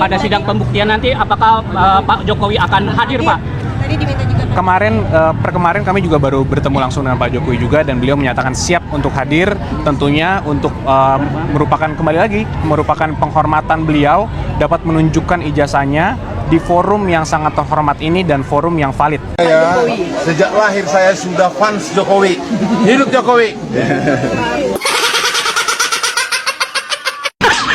pada sidang pembuktian nanti apakah Pak Jokowi akan hadir, Pak? Tadi diminta juga Kemarin kami juga baru bertemu langsung dengan Pak Jokowi juga, dan beliau menyatakan siap untuk hadir, tentunya untuk merupakan penghormatan beliau dapat menunjukkan ijazahnya di forum yang sangat terhormat ini dan forum yang valid. Saya sejak lahir saya sudah fans Jokowi. Hidup Jokowi.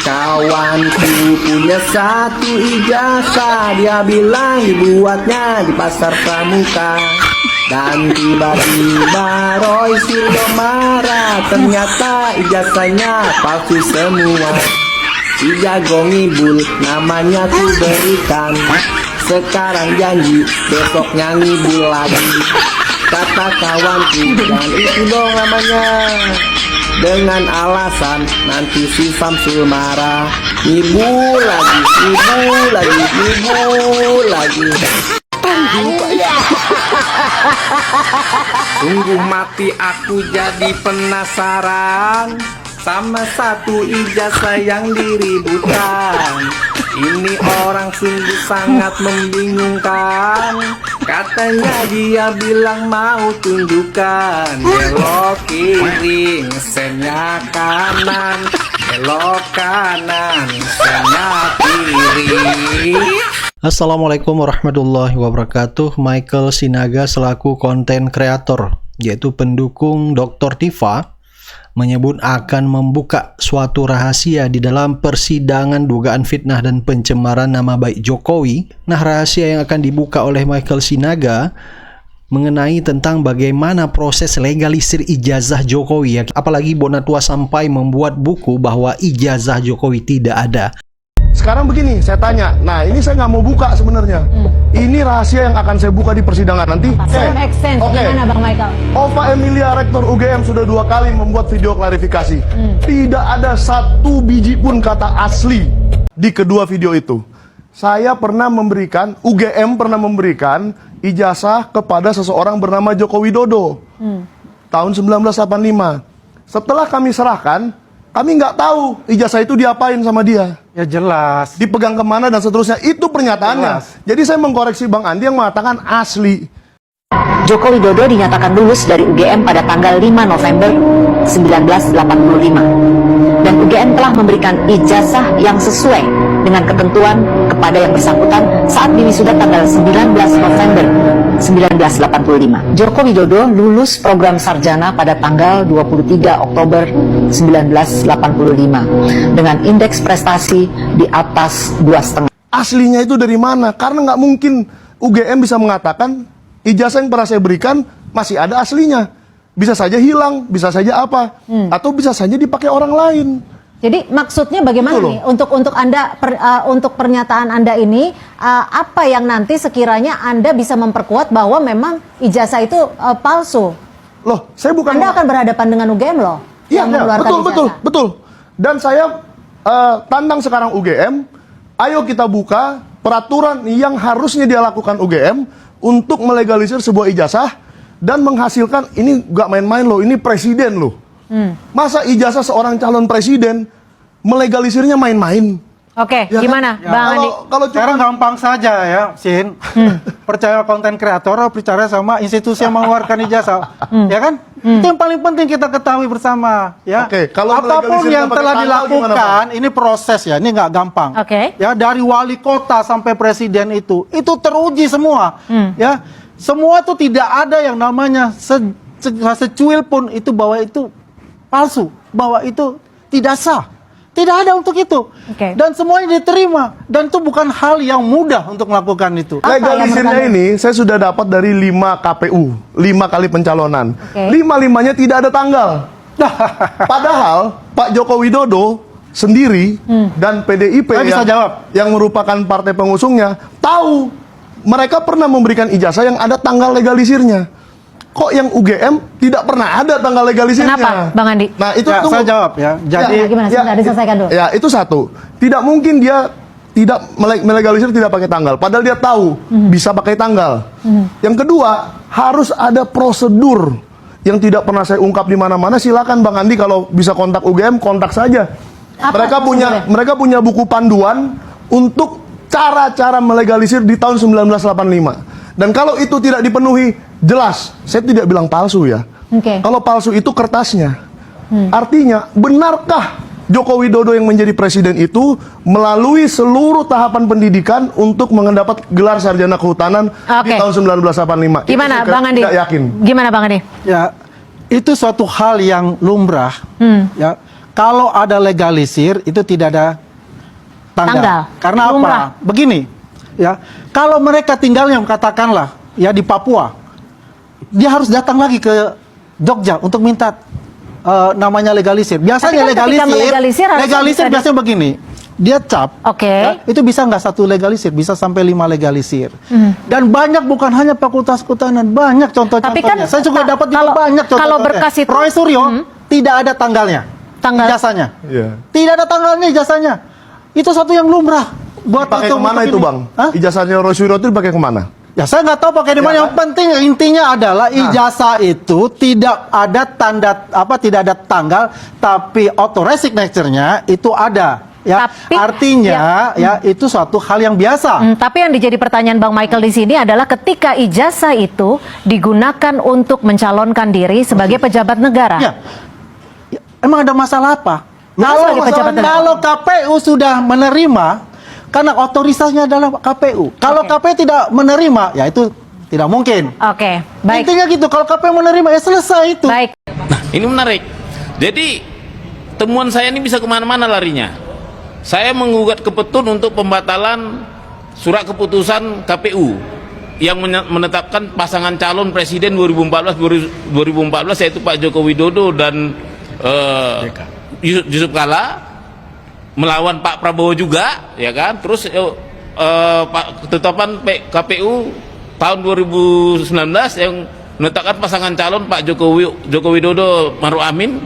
Kawanku punya satu ijazah, dia bilang dibuatnya di pasar pramuka. Dan tiba-tiba Roy Suryo marah, ternyata ijazahnya palsu semua. Si jago ngibul, namanya ku berikan. Sekarang janji, besoknya ngibul lagi. Kata kawanku, dan itu dong namanya. Dengan alasan nanti si Samsul marah. Ngibul lagi, ngibul lagi, ngibul lagi. Sungguh mati aku jadi penasaran sama satu ijazah yang diributkan. Ini orang sungguh sangat membingungkan. Katanya dia bilang mau tunjukkan. Belok kiri, sennya kanan. Belok kanan, sennya kiri. Assalamualaikum warahmatullahi wabarakatuh. Michael Sinaga selaku konten kreator, yaitu pendukung Dr. Tifa, menyebut akan membuka suatu rahasia di dalam persidangan dugaan fitnah dan pencemaran nama baik Jokowi. Nah, rahasia yang akan dibuka oleh Michael Sinaga mengenai tentang bagaimana proses legalisir ijazah Jokowi, apalagi Bonatua sampai membuat buku bahwa ijazah Jokowi tidak ada. Sekarang begini, saya tanya. Nah, ini saya nggak mau buka sebenarnya. Ini rahasia yang akan saya buka di persidangan nanti. Gimana Bang Michael? Ova Emilia, Rektor UGM, sudah 2 kali membuat video klarifikasi. Tidak ada satu biji pun kata asli di kedua video itu. Saya pernah memberikan, UGM pernah memberikan ijazah kepada seseorang bernama Joko Widodo. Tahun 1985. Setelah kami serahkan, kami nggak tahu ijazah itu diapain sama dia. Ya jelas. Dipegang kemana dan seterusnya. Itu pernyataannya. Jelas. Jadi saya mengkoreksi Bang Andi yang mengatakan asli. Joko Widodo dinyatakan lulus dari UGM pada tanggal 5 November 1985. Dan UGM telah memberikan ijazah yang sesuai dengan ketentuan kepada yang bersangkutan saat diwisuda tanggal 19 November 1985. Joko Widodo lulus program sarjana pada tanggal 23 Oktober 1985 dengan indeks prestasi di atas 2,5. Aslinya itu dari mana? Karena nggak mungkin UGM bisa mengatakan ijazah yang pernah saya berikan masih ada aslinya. Bisa saja hilang, bisa saja apa, atau bisa saja dipakai orang lain. Jadi maksudnya bagaimana nih untuk Anda untuk pernyataan Anda ini apa yang nanti sekiranya Anda bisa memperkuat bahwa memang ijazah itu palsu? Loh, saya bukan Anda akan berhadapan dengan UGM loh. Iya, yang mengeluarkan ijazah. betul. Dan saya tantang sekarang UGM, ayo kita buka peraturan yang harusnya dia lakukan UGM untuk melegalisir sebuah ijazah dan menghasilkan, ini gak main-main loh, ini presiden loh. Masa ijazah seorang calon presiden melegalisirnya main-main? Oke, Ya gimana kan? Bang Andi? Kalau Sekarang gampang saja ya, Sin. Percaya konten kreator, percaya sama institusi yang mengeluarkan ijazah, ya kan? Itu yang paling penting kita ketahui bersama, ya. Oke, kalau apapun melegalisirnya yang pakai telah tanggal dilakukan, ini proses ya, ini nggak gampang. Oke. Ya, dari wali kota sampai presiden itu teruji semua, ya. Semua itu tidak ada yang namanya secuil pun itu bahwa itu palsu, bahwa itu tidak sah. Tidak ada untuk itu. Dan semuanya diterima. Dan itu bukan hal yang mudah untuk melakukan itu. legalisirnya ini saya sudah dapat dari 5 KPU, 5 kali pencalonan. 5-5-nya tidak ada tanggal. Padahal Pak Joko Widodo sendiri dan PDIP yang merupakan partai pengusungnya tahu mereka pernah memberikan ijazah yang ada tanggal legalisirnya. Kok yang UGM tidak pernah ada tanggal legalisirnya? Kenapa, Bang Andi? Nah, itu Ya, saya jawab ya. Jadi gimana? Sebentar, diselesaikan dulu. Ya, itu satu. Tidak mungkin dia tidak melegalisir tidak pakai tanggal. Padahal dia tahu bisa pakai tanggal. Yang kedua, harus ada prosedur yang tidak pernah saya ungkap di mana-mana. Silakan Bang Andi kalau bisa kontak UGM, kontak saja. Mereka punya buku panduan untuk cara-cara melegalisir di tahun 1985. Dan kalau itu tidak dipenuhi, jelas, saya tidak bilang palsu ya. Oke. Kalau palsu itu kertasnya. Artinya, benarkah Joko Widodo yang menjadi presiden itu melalui seluruh tahapan pendidikan untuk mendapat gelar sarjana kehutanan di Oke. tahun 1985? Gimana Itu saya Bang Andi? tidak yakin. Gimana Bang Andi? Ya, itu suatu hal yang lumrah. Ya, kalau ada legalisir itu tidak ada tanggal. Tanggal. Karena Lumrah. apa? Begini, ya, kalau mereka tinggal yang katakanlah ya di Papua, dia harus datang lagi ke Jogja untuk minta namanya legalisir. Biasanya Tapi kan ketika melegalisir harusnya legalisir bisa biasanya begini. Dia cap, Oke. ya, itu bisa nggak satu legalisir, bisa sampai 5 legalisir. Dan banyak, bukan hanya fakultas kehutanan, banyak contoh-contohnya. Tapi kan, Saya juga dapat juga kalau- banyak contoh. kalau berkas itu- Roy Suryo tidak ada tanggalnya, Tanggal. ijazahnya. Iya. Tidak ada tanggalnya ijazahnya. Itu satu yang lumrah. Buat Pakai kemana untuk itu ini. Bang? Hah? Ijazahnya Roy Suryo itu dipakai kemana? Ya saya nggak tahu pakai di mana. Ya, Yang penting intinya adalah ijazah itu tidak ada tanda tidak ada tanggal, tapi auto resignature-nya itu ada. Ya, Tapi- artinya ya itu suatu hal yang biasa. Tapi yang jadi pertanyaan Bang Michael di sini adalah ketika ijazah itu digunakan untuk mencalonkan diri sebagai pejabat negara. Ya. Ya, emang ada masalah apa? Sebagai pejabat negara. Kalau KPU sudah menerima, karena otoritasnya adalah KPU. Kalau Oke. KPU tidak menerima, ya itu tidak mungkin. Oke, baik. Intinya gitu. Kalau KPU menerima, ya selesai itu. Baik. Nah, ini menarik. Jadi, temuan saya ini bisa kemana-mana larinya. Saya menggugat ke Petun untuk pembatalan surat keputusan KPU yang menetapkan pasangan calon presiden 2014 yaitu Pak Joko Widodo dan Yusuf Kala melawan Pak Prabowo juga, ya kan? Terus ketetapan KPU tahun 2019 yang menetapkan pasangan calon Pak Joko Widodo Maruf Amin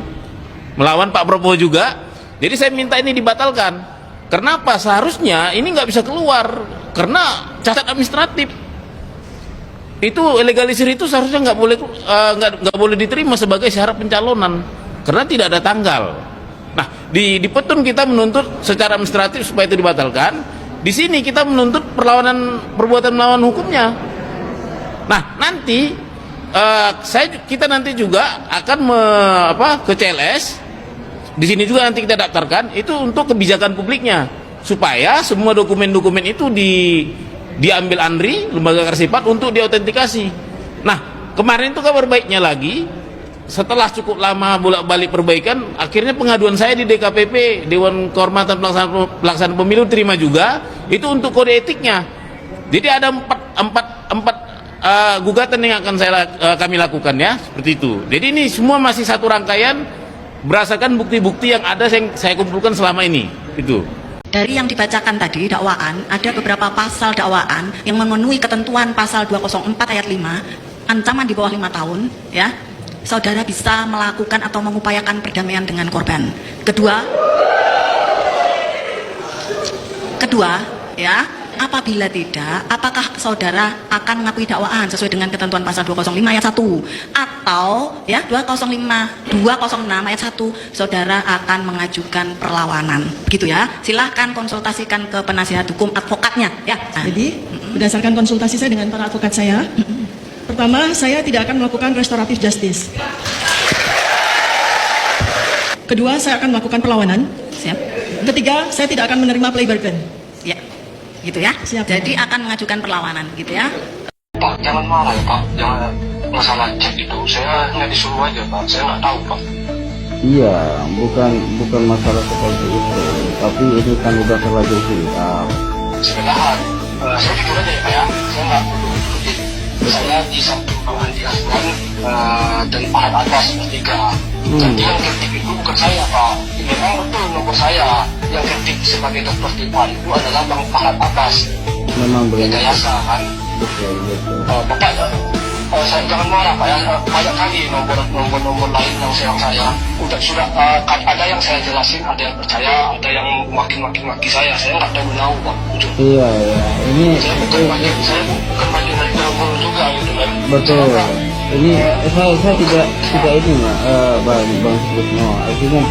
melawan Pak Prabowo juga. Jadi saya minta ini dibatalkan. Kenapa? Seharusnya ini nggak bisa keluar karena cacat administratif. Itu legalisir itu seharusnya nggak boleh diterima sebagai syarat pencalonan karena tidak ada tanggal. Nah, di Petun kita menuntut secara administratif supaya itu dibatalkan. Di sini kita menuntut perbuatan melawan hukumnya. Nah, nanti kita nanti juga akan ke CLS. Di sini juga nanti kita daftarkan itu untuk kebijakan publiknya supaya semua dokumen-dokumen itu diambil ANRI, lembaga Karsifat, untuk diautentikasi. Nah, kemarin itu kabar baiknya lagi, setelah cukup lama bolak-balik perbaikan, akhirnya pengaduan saya di DKPP, Dewan Kehormatan Pelaksanaan Pemilu, terima juga itu untuk kode etiknya. Jadi ada empat gugatan yang akan kami lakukan, ya, seperti itu. Jadi ini semua masih satu rangkaian berdasarkan bukti-bukti yang ada yang saya kumpulkan selama ini. Itu. Dari yang dibacakan tadi dakwaan, ada beberapa pasal dakwaan yang memenuhi ketentuan pasal 204 ayat 5, ancaman di bawah 5 tahun, ya. Saudara bisa melakukan atau mengupayakan perdamaian dengan korban. Kedua, ya, apabila tidak, apakah saudara akan mengakui dakwaan sesuai dengan ketentuan pasal 205 ayat 1 atau ya 206 ayat 1 saudara akan mengajukan perlawanan, gitu ya. Silahkan konsultasikan ke penasihat hukum, advokatnya, ya. Jadi berdasarkan konsultasi saya dengan para advokat saya, pertama, saya tidak akan melakukan restoratif justice. Kedua, saya akan melakukan perlawanan. Siap. Ketiga, saya tidak akan menerima plea bargain. Ya, gitu ya. Siap. Jadi akan mengajukan perlawanan, gitu ya. Pak, jangan marah ya Pak, jangan masalah cek itu, saya hanya disuruh aja Pak, saya nggak tahu Pak. Iya, bukan masalah seperti itu, tapi ini kan udah terlanjur viral. Sebentar, saya jujur aja ya Pak ya, saya nggak saya di samping Pak Andi Aswan dan Pak Atas bertiga. Jadi yang kritik itu bukan saya Pak, memang betul nomor saya yang kritik sebagai dokter tipa itu adalah Bang Fahad Abbas. Memang benar. Rekayasa kan. Betul. Bapak, saya jangan marah Pak ya, banyak kali nomor lain yang saya sudah ada yang saya jelasin, ada yang percaya, ada yang maki saya nggak tahu menahu Pak. Iya, ini saya bukan bagian dari nomor juga gitu kan. betul. ini saya tidak ini bang Sutrisno, artinya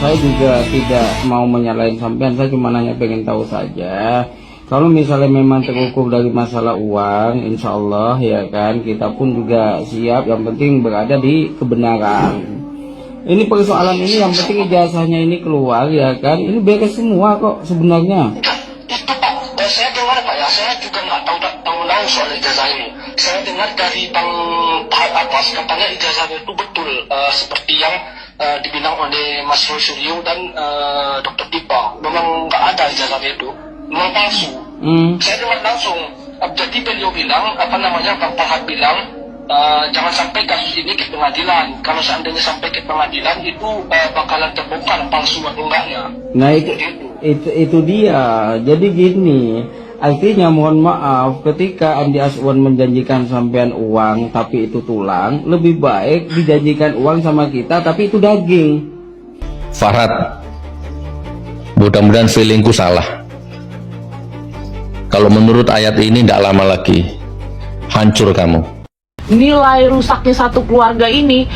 saya juga tidak mau menyalahin sampean, saya cuma nanya pengen tahu saja. Kalau misalnya memang terukur dari masalah uang, insya Allah ya kan, kita pun juga siap, yang penting berada di kebenaran. Ini persoalan ini yang penting ijazahnya ini keluar ya kan, ini beres semua kok sebenarnya. Itu Pak, saya dengar Pak ya, saya juga nggak tahu soal ijazah ini. Saya dengar dari Bang Abbas katanya ijazahnya itu betul seperti yang dibilang oleh Mas Suryo dan Dr. Tipa. Memang nggak ada ijazahnya itu, memang palsu. Saya dengar langsung. Jadi beliau bilang, Bang Pahat bilang, jangan sampai kasus ini ke pengadilan. Kalau seandainya sampai ke pengadilan itu bakalan terbongkar palsu atau enggaknya. Nah itu dia. Jadi gini, artinya mohon maaf, ketika Andi Aswan menjanjikan sampean uang tapi itu tulang, lebih baik dijanjikan uang sama kita tapi itu daging. Farhad, mudah-mudahan feelingku salah. Kalau menurut ayat ini tidak lama lagi hancur kamu. Nilai rusaknya satu keluarga ini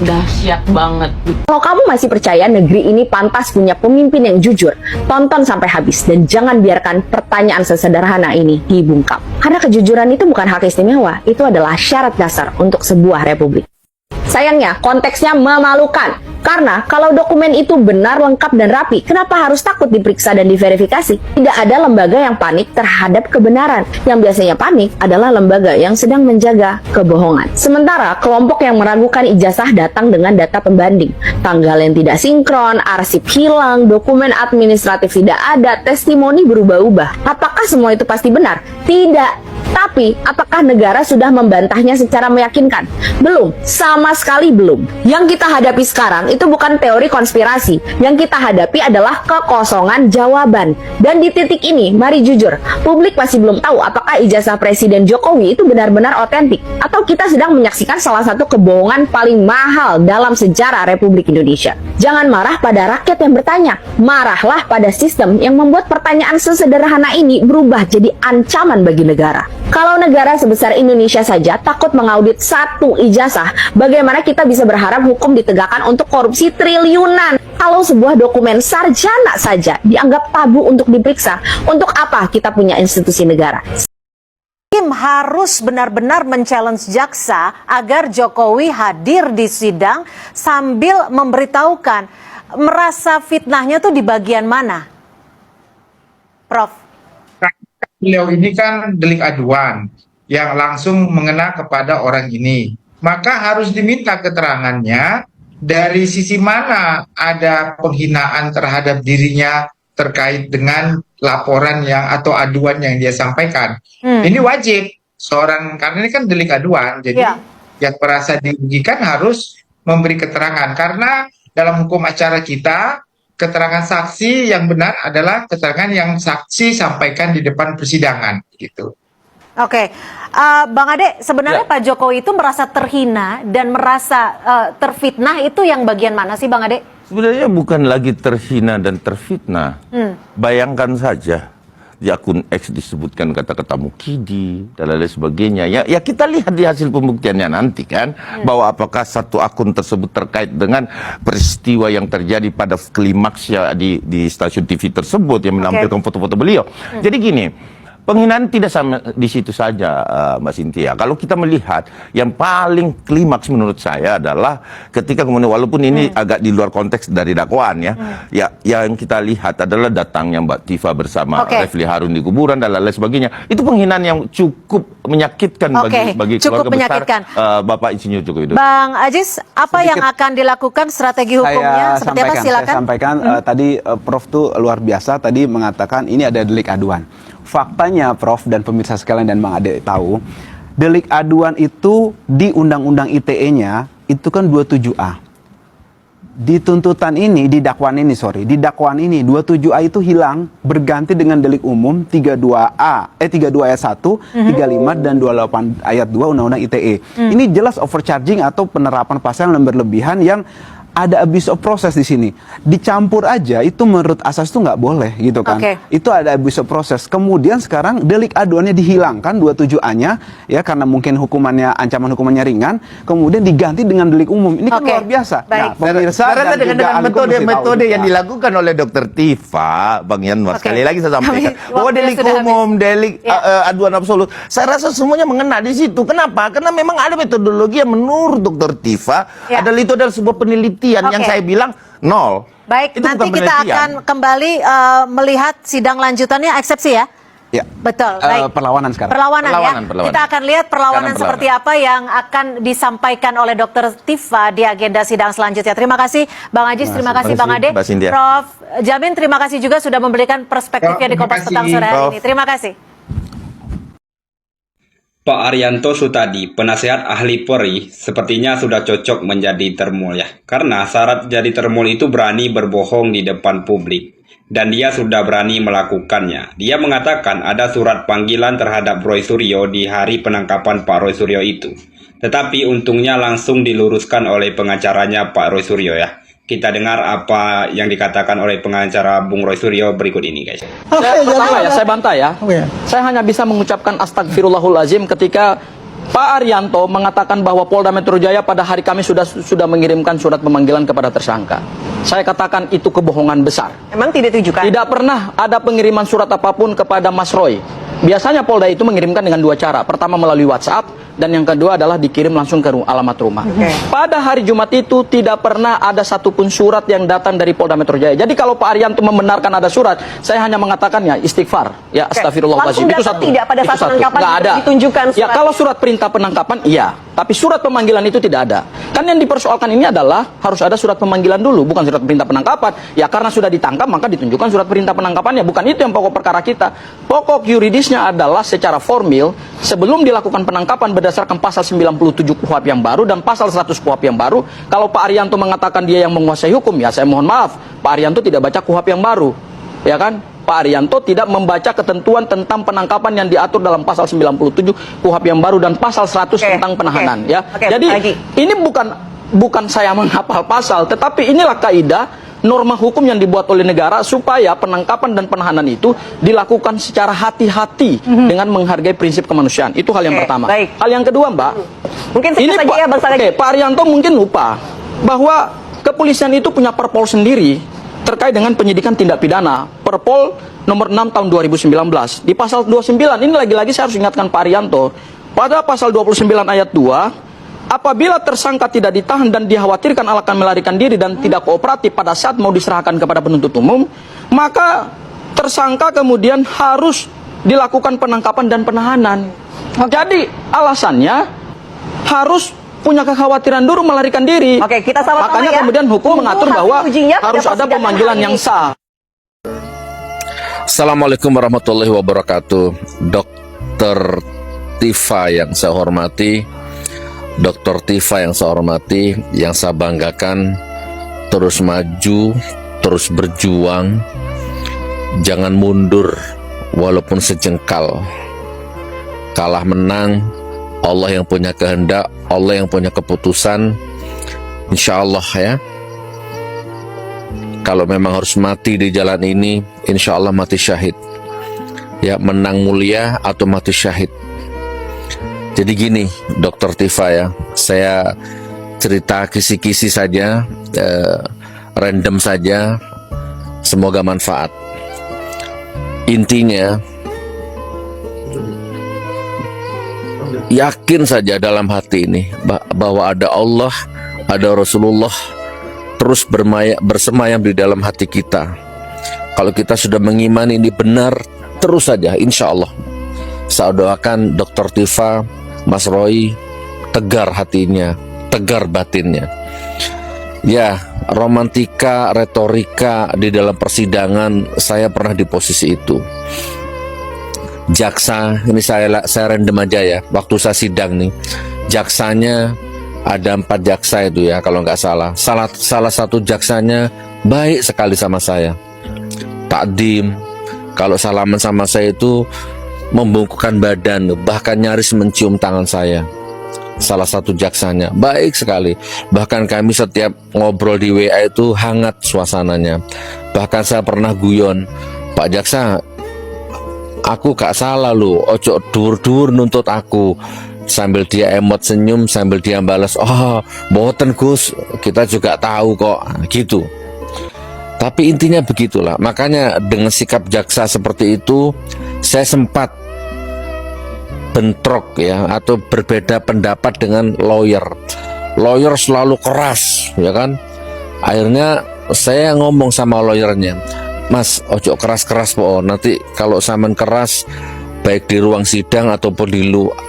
dahsyat banget. Kalau kamu masih percaya negeri ini pantas punya pemimpin yang jujur, tonton sampai habis dan jangan biarkan pertanyaan sesederhana ini dibungkam. Karena kejujuran itu bukan hak istimewa, itu adalah syarat dasar untuk sebuah republik. Sayangnya, konteksnya memalukan. Karena kalau dokumen itu benar, lengkap, dan rapi, kenapa harus takut diperiksa dan diverifikasi? Tidak ada lembaga yang panik terhadap kebenaran. Yang biasanya panik adalah lembaga yang sedang menjaga kebohongan. Sementara, kelompok yang meragukan ijazah datang dengan data pembanding. Tanggal yang tidak sinkron, arsip hilang, dokumen administratif tidak ada, testimoni berubah-ubah. Apakah semua itu pasti benar? Tidak. Tapi, apakah negara sudah membantahnya secara meyakinkan? Belum, sama sekali belum. Yang kita hadapi sekarang itu bukan teori konspirasi. Yang kita hadapi adalah kekosongan jawaban. Dan di titik ini, mari jujur, publik masih belum tahu apakah ijazah Presiden Jokowi itu benar-benar otentik. Atau kita sedang menyaksikan salah satu kebohongan paling mahal dalam sejarah Republik Indonesia. Jangan marah pada rakyat yang bertanya. Marahlah pada sistem yang membuat pertanyaan sesederhana ini berubah jadi ancaman bagi negara. Kalau negara sebesar Indonesia saja takut mengaudit satu ijazah, bagaimana kita bisa berharap hukum ditegakkan untuk korupsi triliunan? Kalau sebuah dokumen sarjana saja dianggap tabu untuk diperiksa, untuk apa kita punya institusi negara? Hakim harus benar-benar men-challenge jaksa agar Jokowi hadir di sidang sambil memberitahukan merasa fitnahnya tuh di bagian mana, Prof? Beliau ini kan delik aduan yang langsung mengena kepada orang ini, maka harus diminta keterangannya dari sisi mana ada penghinaan terhadap dirinya terkait dengan laporan yang atau aduan yang dia sampaikan. Ini wajib seorang, karena ini kan delik aduan, jadi yang merasa dirugikan harus memberi keterangan, karena dalam hukum acara kita keterangan saksi yang benar adalah keterangan yang saksi sampaikan di depan persidangan, gitu. Oke, Bang Ade, sebenarnya Pak Jokowi itu merasa terhina dan merasa terfitnah, itu yang bagian mana sih, Bang Ade? Sebenarnya bukan lagi terhina dan terfitnah. Bayangkan saja di akun X disebutkan kata-kata mukidi dan lain sebagainya. Ya kita lihat di hasil pembuktiannya nanti kan, bahwa apakah satu akun tersebut terkait dengan peristiwa yang terjadi pada klimaksnya di stasiun TV tersebut yang menampilkan foto-foto beliau. Jadi gini, penghinaan tidak sama di situ saja, Mbak Cynthia. Kalau kita melihat yang paling klimaks menurut saya adalah ketika kemudian, walaupun ini agak di luar konteks dari dakwaan ya, yang kita lihat adalah datangnya Mbak Tifa bersama Refli Harun di kuburan dan lain sebagainya. Itu penghinaan yang cukup menyakitkan bagi keluarga besar Bapak Insinyur Joko Widodo. Bang Aziz, apa yang akan dilakukan strategi hukumnya? Seperti apa? Silakan. Saya sampaikan tadi Prof tuh luar biasa tadi mengatakan ini ada delik aduan. Faktanya Prof dan pemirsa sekalian dan Bang Ade tahu, delik aduan itu di Undang-Undang ITE-nya itu kan 27A. Di tuntutan ini, di dakwaan ini 27A itu hilang, berganti dengan delik umum 32 ayat 1, 35 dan 28 ayat 2 Undang-Undang ITE. Ini jelas overcharging atau penerapan pasal yang berlebihan yang ada abuse of process di sini. Dicampur aja itu menurut asas itu nggak boleh gitu kan. Itu ada abuse of process. Kemudian sekarang delik aduannya dihilangkan 27A-nya ya karena mungkin ancaman hukumannya ringan, kemudian diganti dengan delik umum. Ini kan luar biasa. Nah, pemirsa dan juga metode yang dilakukan oleh Dr. Tifa, Bang Yanwar, sekali lagi saya sampaikan bahwa delik umum, delik aduan absolut, saya rasa semuanya mengena di situ. Kenapa? Karena memang ada metodologi yang menurut Dr. Tifa adalah itu adalah sebuah penelitian yang saya bilang nol. Baik, itu nanti kita akan kembali melihat sidang lanjutannya eksepsi ya. Ya. Betul. Baik. Perlawanan sekarang. Perlawanan ya. Perlawanan. Kita akan lihat perlawanan seperti apa yang akan disampaikan oleh Dr. Tifa di agenda sidang selanjutnya. Terima kasih Bang Ajis, terima kasih Bang Ade. Prof. Jamin, terima kasih juga sudah memberikan perspektifnya di Kompas Petang sore hari ini. Terima kasih. Pak Arianto Sutadi, penasehat ahli Polri, sepertinya sudah cocok menjadi termul ya. Karena syarat jadi termul itu berani berbohong di depan publik. Dan dia sudah berani melakukannya. Dia mengatakan ada surat panggilan terhadap Roy Suryo di hari penangkapan Pak Roy Suryo itu. Tetapi untungnya langsung diluruskan oleh pengacaranya Pak Roy Suryo ya. Kita dengar apa yang dikatakan oleh pengacara Bung Roy Suryo berikut ini guys. Saya bantah ya. Saya hanya bisa mengucapkan astagfirullahaladzim ketika Pak Arianto mengatakan bahwa Polda Metro Jaya pada hari Kamis sudah mengirimkan surat pemanggilan kepada tersangka. Saya katakan itu kebohongan besar. Emang tidak ditujukan? Tidak pernah ada pengiriman surat apapun kepada Mas Roy. Biasanya Polda itu mengirimkan dengan dua cara. Pertama melalui WhatsApp, dan yang kedua adalah dikirim langsung ke alamat rumah. Pada hari Jumat itu tidak pernah ada satupun surat yang datang dari Polda Metro Jaya. Jadi kalau Pak Arianto membenarkan ada surat, saya hanya mengatakannya istighfar. Ya, astagfirullahaladzim. Itu satu. Tidak pada saat penangkapan ada. Ditunjukkan surat. Ya, kalau surat perintah penangkapan iya, tapi surat pemanggilan itu tidak ada. Kan yang dipersoalkan ini adalah harus ada surat pemanggilan dulu, bukan surat perintah penangkapan. Ya karena sudah ditangkap maka ditunjukkan surat perintah penangkapannya. Bukan itu yang pokok perkara kita. Pokok yuridisnya adalah secara formil sebelum dilakukan penangkapan berdasarkan pasal 97 KUHP yang baru dan pasal 100 KUHP yang baru. Kalau Pak Arianto mengatakan dia yang menguasai hukum, ya saya mohon maaf, Pak Arianto tidak baca KUHP yang baru. Ya kan? Pak Arianto tidak membaca ketentuan tentang penangkapan yang diatur dalam pasal 97 KUHP yang baru dan pasal 100 tentang penahanan ya. Jadi ini bukan saya menghafal pasal, tetapi inilah kaidah norma hukum yang dibuat oleh negara supaya penangkapan dan penahanan itu dilakukan secara hati-hati dengan menghargai prinsip kemanusiaan. Itu hal yang pertama. Hal yang kedua, Mbak. Mungkin ini saja ya, Bang Saleh. Pak Arianto mungkin lupa bahwa kepolisian itu punya perpol sendiri terkait dengan penyidikan tindak pidana. Perpol nomor 6 tahun 2019. Di pasal 29, ini lagi-lagi saya harus ingatkan Pak Arianto, pada pasal 29 ayat 2, apabila tersangka tidak ditahan dan dikhawatirkan akan melarikan diri dan tidak kooperatif pada saat mau diserahkan kepada penuntut umum, maka tersangka kemudian harus dilakukan penangkapan dan penahanan. Jadi alasannya harus punya kekhawatiran dulu melarikan diri. Kita sama-sama. Makanya ya. kemudian hukum mengatur bahwa harus ada pemanggilan yang sah. Assalamualaikum warahmatullahi wabarakatuh. Dr. Tifa yang saya hormati, Dr. Tifa yang saya hormati, yang saya banggakan, terus maju, terus berjuang, jangan mundur walaupun sejengkal. Kalah menang, Allah yang punya kehendak, Allah yang punya keputusan. Insya Allah ya. Kalau memang harus mati di jalan ini, insya Allah mati syahid. Ya, menang mulia atau mati syahid. Jadi gini, Dr. Tifa ya, saya cerita kisi-kisi saja, random saja, semoga manfaat. Intinya, yakin saja dalam hati ini bahwa ada Allah, ada Rasulullah, terus bersemayam di dalam hati kita. Kalau kita sudah mengimani ini benar, terus saja, insya Allah. Saya doakan Dr. Tifa, Mas Roy, tegar hatinya, tegar batinnya. Ya, romantika, retorika di dalam persidangan, saya pernah di posisi itu. Jaksa, ini saya random aja ya, waktu saya sidang nih, jaksanya ada 4 jaksa itu ya, kalau nggak salah. Salah satu jaksanya baik sekali sama saya, takdim, kalau salaman sama saya itu membungkukkan badan, bahkan nyaris mencium tangan saya. salah satu jaksanya, baik sekali. Bahkan kami setiap ngobrol di WA itu hangat suasananya. Bahkan saya pernah guyon, Pak Jaksa, aku gak salah loh, ojo dur-dur nuntut aku. Sambil dia emot senyum, sambil dia balas, oh boten Gus, kita juga tahu kok, gitu. Tapi intinya begitulah. Makanya dengan sikap jaksa seperti itu, saya sempat bentrok ya, atau berbeda pendapat dengan lawyer. Lawyer selalu keras, ya kan? Akhirnya saya ngomong sama lawyernya, Mas, ojo keras-keras po. Nanti kalau saman keras, baik di ruang sidang ataupun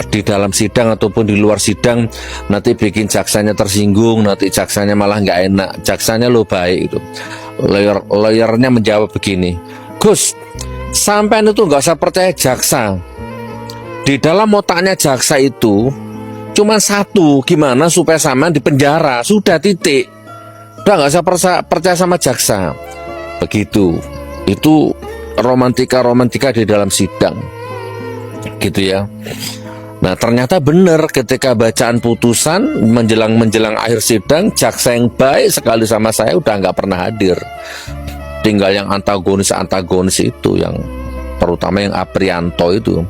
di dalam sidang ataupun di luar sidang, nanti bikin jaksanya tersinggung, nanti jaksanya malah nggak enak. Jaksanya lo baik itu. Lawyernya menjawab begini, Gus, sampean itu nggak usah percaya jaksa. Di dalam otaknya jaksa itu cuma satu, gimana supaya sampean di penjara, sudah titik. Udah nggak usah percaya sama jaksa. Begitu. Itu romantika di dalam sidang, gitu ya. Nah ternyata benar, ketika bacaan putusan menjelang akhir sidang, jaksa yang baik sekali sama saya udah nggak pernah hadir. Tinggal yang antagonis itu, yang terutama yang Aprianto itu.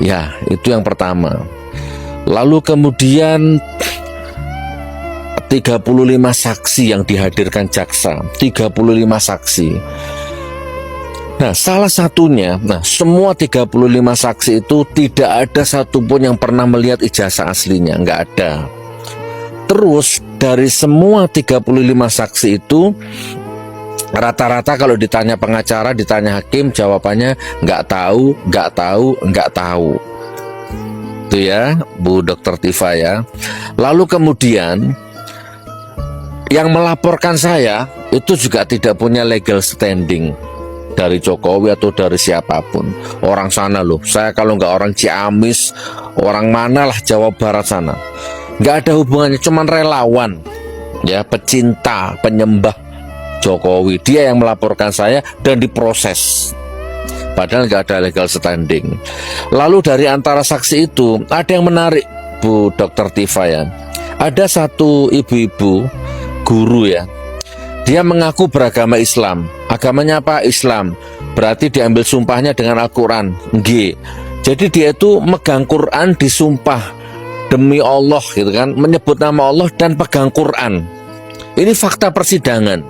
Ya, itu yang pertama. Lalu kemudian 35 saksi yang dihadirkan jaksa, 35 saksi. Nah, salah satunya, semua 35 saksi itu tidak ada satupun yang pernah melihat ijazah aslinya, nggak ada. Terus dari semua 35 saksi itu, rata-rata kalau ditanya pengacara, ditanya hakim, jawabannya nggak tahu. Itu ya, Bu Dr. Tifa ya. Lalu kemudian yang melaporkan saya itu juga tidak punya legal standing dari Jokowi atau dari siapapun. Orang sana loh, saya kalau nggak orang Ciamis, orang mana lah Jawa Barat sana, nggak ada hubungannya, cuman relawan ya, pecinta, penyembah Jokowi. Dia yang melaporkan saya dan diproses, padahal nggak ada legal standing. Lalu dari antara saksi itu ada yang menarik, Bu Dr. Tifa ya. Ada satu ibu-ibu guru ya, dia mengaku beragama Islam. Agamanya apa? Islam. Berarti diambil sumpahnya dengan Al-Quran. Jadi dia itu megang Quran, disumpah demi Allah gitu kan, menyebut nama Allah dan pegang Quran. Ini fakta persidangan,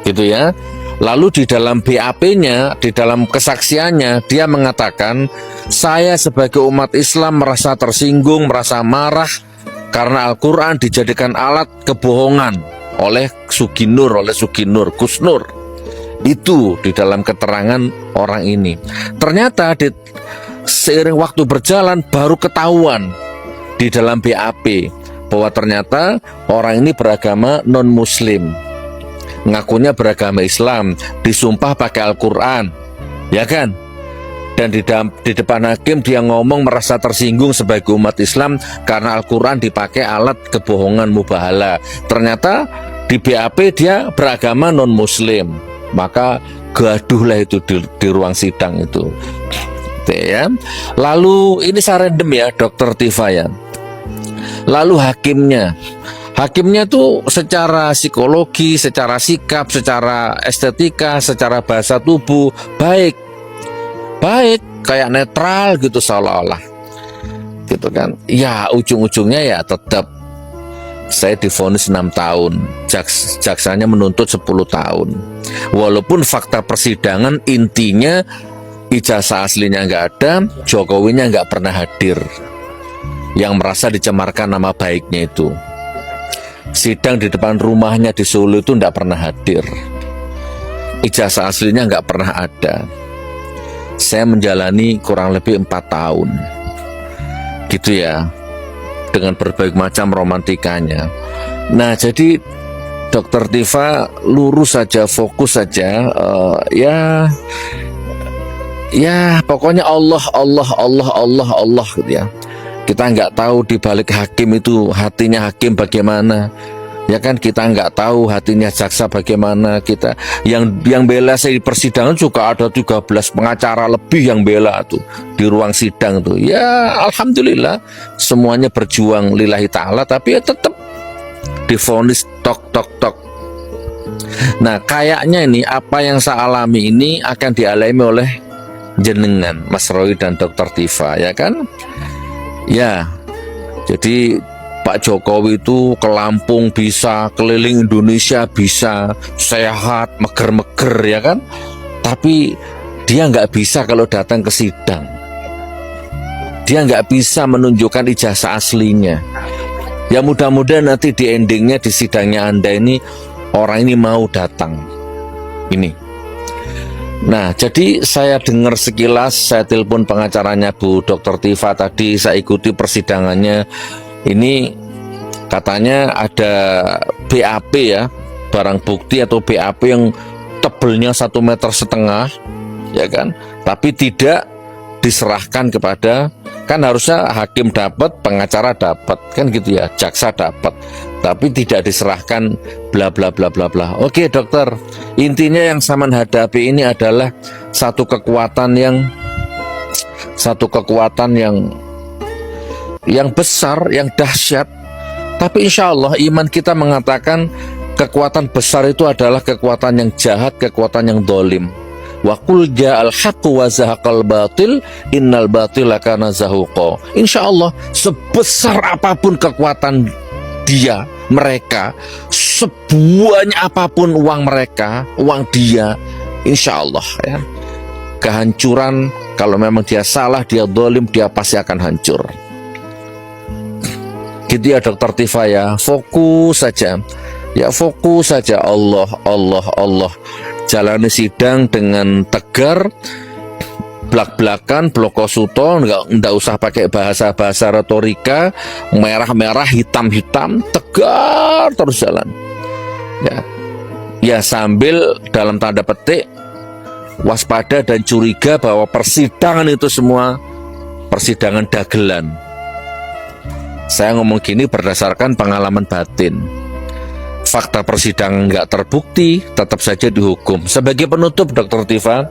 gitu ya. Lalu di dalam BAP-nya, di dalam kesaksiannya, dia mengatakan, saya sebagai umat Islam merasa tersinggung, merasa marah karena Al-Quran dijadikan alat kebohongan oleh Suginur, Kusnur. Itu di dalam keterangan orang ini. Ternyata seiring waktu berjalan baru ketahuan di dalam BAP bahwa ternyata orang ini beragama non-muslim, ngakunya beragama Islam, disumpah pakai Al-Quran, ya kan? Dan di depan hakim dia ngomong merasa tersinggung sebagai umat Islam karena Al-Quran dipakai alat kebohongan mubahala. Ternyata di BAP dia beragama non-muslim. Maka gaduhlah itu di ruang sidang itu. Ya. Lalu ini saya random ya, Dr. Tifa ya. Lalu Hakimnya tuh secara psikologi, secara sikap, secara estetika, secara bahasa tubuh baik, kayak netral gitu seolah-olah, gitu kan. Ya ujung-ujungnya ya tetap saya divonis 6 tahun, jaksanya menuntut 10 tahun. Walaupun fakta persidangan intinya ijazah aslinya nggak ada, Jokowinya nggak pernah hadir, yang merasa dicemarkan nama baiknya itu. Sidang di depan rumahnya di Solo itu nggak pernah hadir, ijazah aslinya nggak pernah ada. Saya menjalani kurang lebih 4 tahun, gitu ya, dengan berbagai macam romantikanya. Nah jadi Dr. Tifa lurus saja, fokus saja, ya pokoknya Allah gitu ya. Kita nggak tahu di balik hakim itu hatinya hakim bagaimana, ya kan? Kita nggak tahu hatinya jaksa bagaimana. Kita yang bela saya di persidangan juga ada 13 pengacara lebih yang bela tuh di ruang sidang tuh. Ya alhamdulillah semuanya berjuang lillahi ta'ala, tapi ya tetap divonis tok. Nah, kayaknya ini apa yang saya alami ini akan dialami oleh jenengan, Mas Roy dan Dr. Tifa, ya kan? Ya, jadi Pak Jokowi itu ke Lampung bisa, keliling Indonesia bisa, sehat, meger-meger, ya kan? Tapi dia nggak bisa kalau datang ke sidang. Dia nggak bisa menunjukkan ijazah aslinya. Ya mudah-mudahan nanti di endingnya, di sidangnya Anda ini, orang ini mau datang. Ini. Nah, jadi saya dengar sekilas, saya telepon pengacaranya Bu Dr. Tifa tadi, saya ikuti persidangannya. Ini katanya ada BAP ya, barang bukti atau BAP yang tebelnya 1,5 meter, ya kan? Tapi tidak diserahkan kepada, kan harusnya hakim dapat, pengacara dapat, kan gitu ya, jaksa dapat, tapi tidak diserahkan, bla bla bla bla bla. Oke dokter, intinya yang saya hadapi ini adalah satu kekuatan yang besar, yang dahsyat. Tapi insya Allah iman kita mengatakan kekuatan besar itu adalah kekuatan yang jahat, kekuatan yang dolim. Wa qul ja'al haqqu wa zahaqal batil innal batila kana zahuqa. Insyaallah sebesar apapun kekuatan mereka, sebanyak apapun uang mereka, uang dia, insyaallah ya, kehancuran, kalau memang dia salah, dia zalim, dia pasti akan hancur. Gitu ya Dr. Tifa ya, fokus saja. Ya fokus saja, Allah. Jalani sidang dengan tegar, blak-blakan, blokosuto, nggak usah pakai bahasa-bahasa retorika, merah-merah, hitam-hitam, tegar terus jalan. Ya sambil dalam tanda petik waspada dan curiga bahwa persidangan itu semua persidangan dagelan. Saya ngomong gini berdasarkan pengalaman batin. Fakta persidangan nggak terbukti, tetap saja dihukum. Sebagai penutup Dr. Tifa,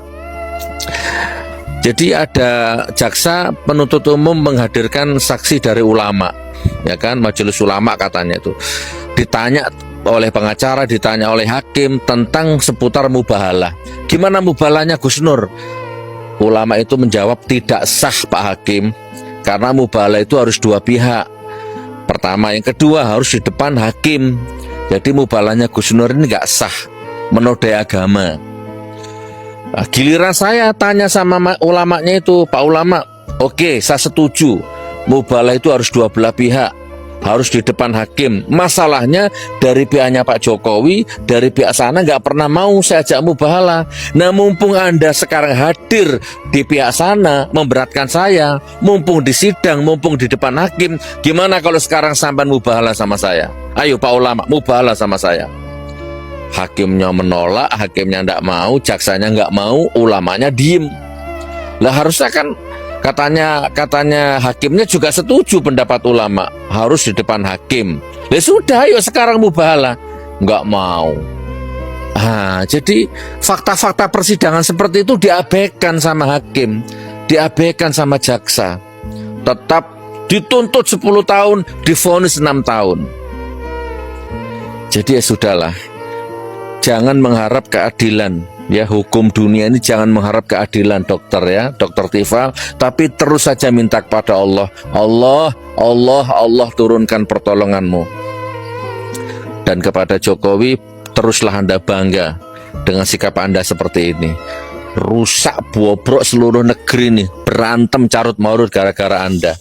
jadi ada jaksa penuntut umum menghadirkan saksi dari ulama, ya kan, majelis ulama katanya itu. Ditanya oleh pengacara, ditanya oleh hakim tentang seputar mubahalah. Gimana mubahalahnya Gus Nur? Ulama itu menjawab tidak sah Pak Hakim, karena mubahalah itu harus dua pihak. Pertama, yang kedua harus di depan hakim. Jadi mubalahnya Gus Nur ini nggak sah, menodai agama. Nah, giliran saya tanya sama ulamanya itu, Pak Ulama, oke, saya setuju, mubalah itu harus dua belah pihak, harus di depan hakim. Masalahnya dari pihaknya Pak Jokowi, dari pihak sana nggak pernah mau saya ajak mubahalah. Nah mumpung Anda sekarang hadir di pihak sana, memberatkan saya, mumpung di sidang, mumpung di depan hakim, gimana kalau sekarang sampai mubahalah sama saya? Ayo Pak Ulama, mubahalah sama saya. Hakimnya menolak, hakimnya nggak mau, jaksanya nggak mau, ulamanya diem. Lah harusnya kan katanya hakimnya juga setuju pendapat ulama, harus di depan hakim. Ya sudah, ayo sekarang mubahalah. Nggak mau. Jadi fakta-fakta persidangan seperti itu diabaikan sama hakim, diabaikan sama jaksa. Tetap dituntut 10 tahun, divonis 6 tahun. Jadi ya sudahlah, jangan mengharap keadilan. Ya, hukum dunia ini jangan mengharap keadilan dokter ya, Dr. Tifa, tapi terus saja minta kepada Allah. Allah turunkan pertolonganmu. Dan kepada Jokowi, teruslah Anda bangga dengan sikap Anda seperti ini. Rusak bobrok seluruh negeri nih, berantem carut marut gara-gara Anda.